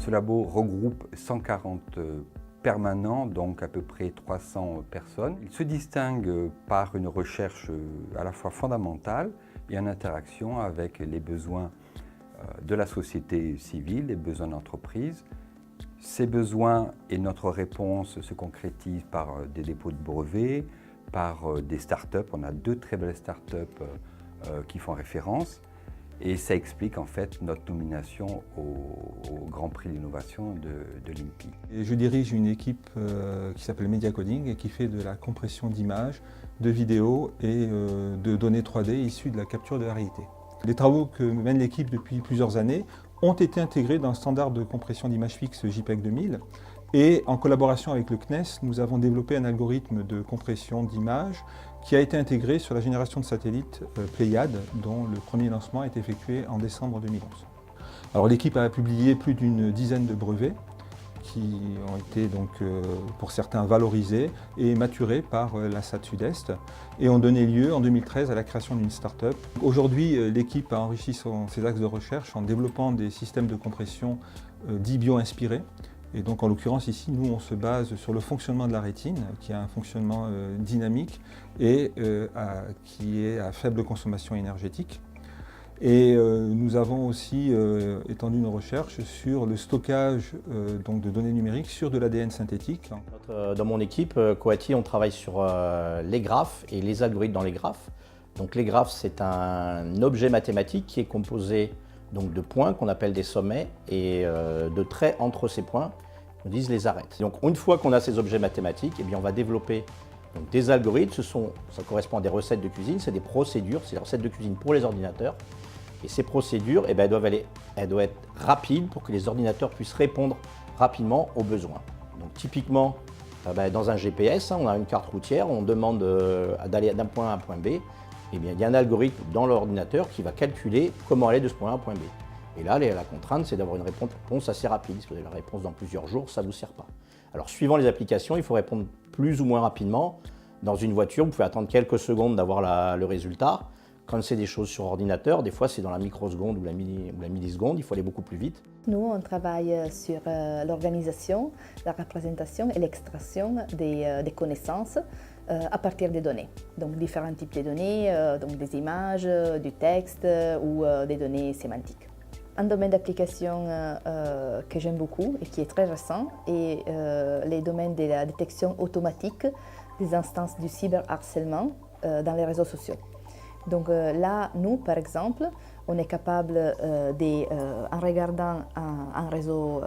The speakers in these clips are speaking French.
Ce labo regroupe 140 permanents, donc à peu près 300 personnes. Il se distingue par une recherche à la fois fondamentale et en interaction avec les besoins de la société civile, les besoins d'entreprise. Ces besoins et notre réponse se concrétisent par des dépôts de brevets, par des startups. On a 2 très belles startups qui font référence. Et ça explique en fait notre nomination au Grand Prix d'innovation de l'INPI. Je dirige une équipe qui s'appelle Media Coding et qui fait de la compression d'images, de vidéos et de données 3D issues de la capture de la réalité. Les travaux que mène l'équipe depuis plusieurs années ont été intégrés dans le standard de compression d'images fixes JPEG 2000 et en collaboration avec le CNES, nous avons développé un algorithme de compression d'images qui a été intégré sur la génération de satellites Pléiades, dont le premier lancement a été effectué en décembre 2011. Alors l'équipe a publié plus d'une dizaine de brevets qui ont été donc pour certains valorisés et maturés par la SAT Sud-Est et ont donné lieu en 2013 à la création d'une start-up. Aujourd'hui, l'équipe a enrichi ses axes de recherche en développant des systèmes de compression dits bio-inspirés. Et donc en l'occurrence ici, nous on se base sur le fonctionnement de la rétine, qui a un fonctionnement dynamique et qui est à faible consommation énergétique. Et nous avons aussi étendu nos recherches sur le stockage donc de données numériques sur de l'ADN synthétique. Dans mon équipe, Coati, on travaille sur les graphes et les algorithmes dans les graphes. Donc les graphes, c'est un objet mathématique qui est composé donc, de points qu'on appelle des sommets et de traits entre ces points, on dit les arêtes. Donc une fois qu'on a ces objets mathématiques, eh bien, on va développer donc, des algorithmes, ça correspond à des recettes de cuisine, c'est des procédures, c'est des recettes de cuisine pour les ordinateurs. Et ces procédures, eh bien, elles doivent être rapides pour que les ordinateurs puissent répondre rapidement aux besoins. Donc typiquement, dans un GPS, on a une carte routière, on demande d'aller d'un point A à un point B. Eh bien, il y a un algorithme dans l'ordinateur qui va calculer comment aller de ce point A à point B. Et là, la contrainte, c'est d'avoir une réponse assez rapide. Si vous avez la réponse dans plusieurs jours, ça ne vous sert pas. Alors, suivant les applications, il faut répondre plus ou moins rapidement. Dans une voiture, vous pouvez attendre quelques secondes d'avoir le résultat. Quand c'est des choses sur ordinateur, des fois, c'est dans la microseconde ou la milliseconde, il faut aller beaucoup plus vite. Nous, on travaille sur l'organisation, la représentation et l'extraction des connaissances à partir des données. Donc différents types de données, donc des images, du texte ou des données sémantiques. Un domaine d'application que j'aime beaucoup et qui est très récent est les domaines de la détection automatique des instances du cyberharcèlement dans les réseaux sociaux. Donc là, nous, par exemple, on est capable, en regardant un réseau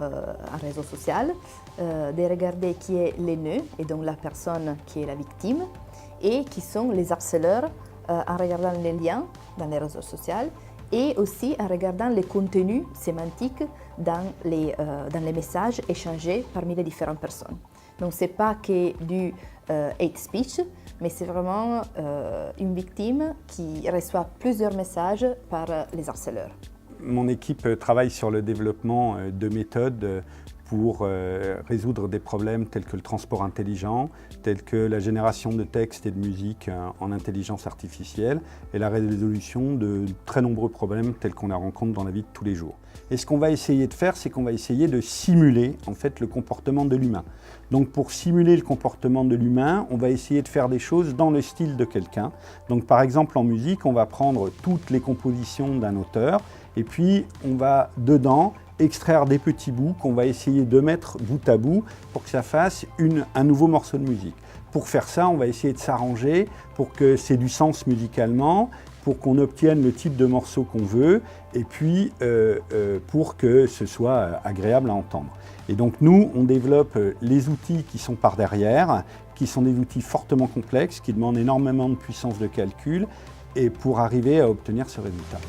social, de regarder qui est l'aîneux et donc la personne qui est la victime et qui sont les harceleurs en regardant les liens dans les réseaux sociaux et aussi en regardant les contenus sémantiques dans les messages échangés parmi les différentes personnes. Donc ce n'est pas que du hate speech, mais c'est vraiment une victime qui reçoit plusieurs messages par les harceleurs. Mon équipe travaille sur le développement de méthodes pour résoudre des problèmes tels que le transport intelligent, tels que la génération de textes et de musique en intelligence artificielle et la résolution de très nombreux problèmes tels qu'on la rencontre dans la vie de tous les jours. Et ce qu'on va essayer de faire, c'est qu'on va essayer de simuler en fait le comportement de l'humain. Donc pour simuler le comportement de l'humain, on va essayer de faire des choses dans le style de quelqu'un. Donc par exemple en musique, on va prendre toutes les compositions d'un auteur et puis on va dedans extraire des petits bouts qu'on va essayer de mettre bout à bout pour que ça fasse un nouveau morceau de musique. Pour faire ça, on va essayer de s'arranger pour que c'est du sens musicalement, pour qu'on obtienne le type de morceau qu'on veut et puis pour que ce soit agréable à entendre. Et donc nous, on développe les outils qui sont par derrière, qui sont des outils fortement complexes, qui demandent énormément de puissance de calcul et pour arriver à obtenir ce résultat.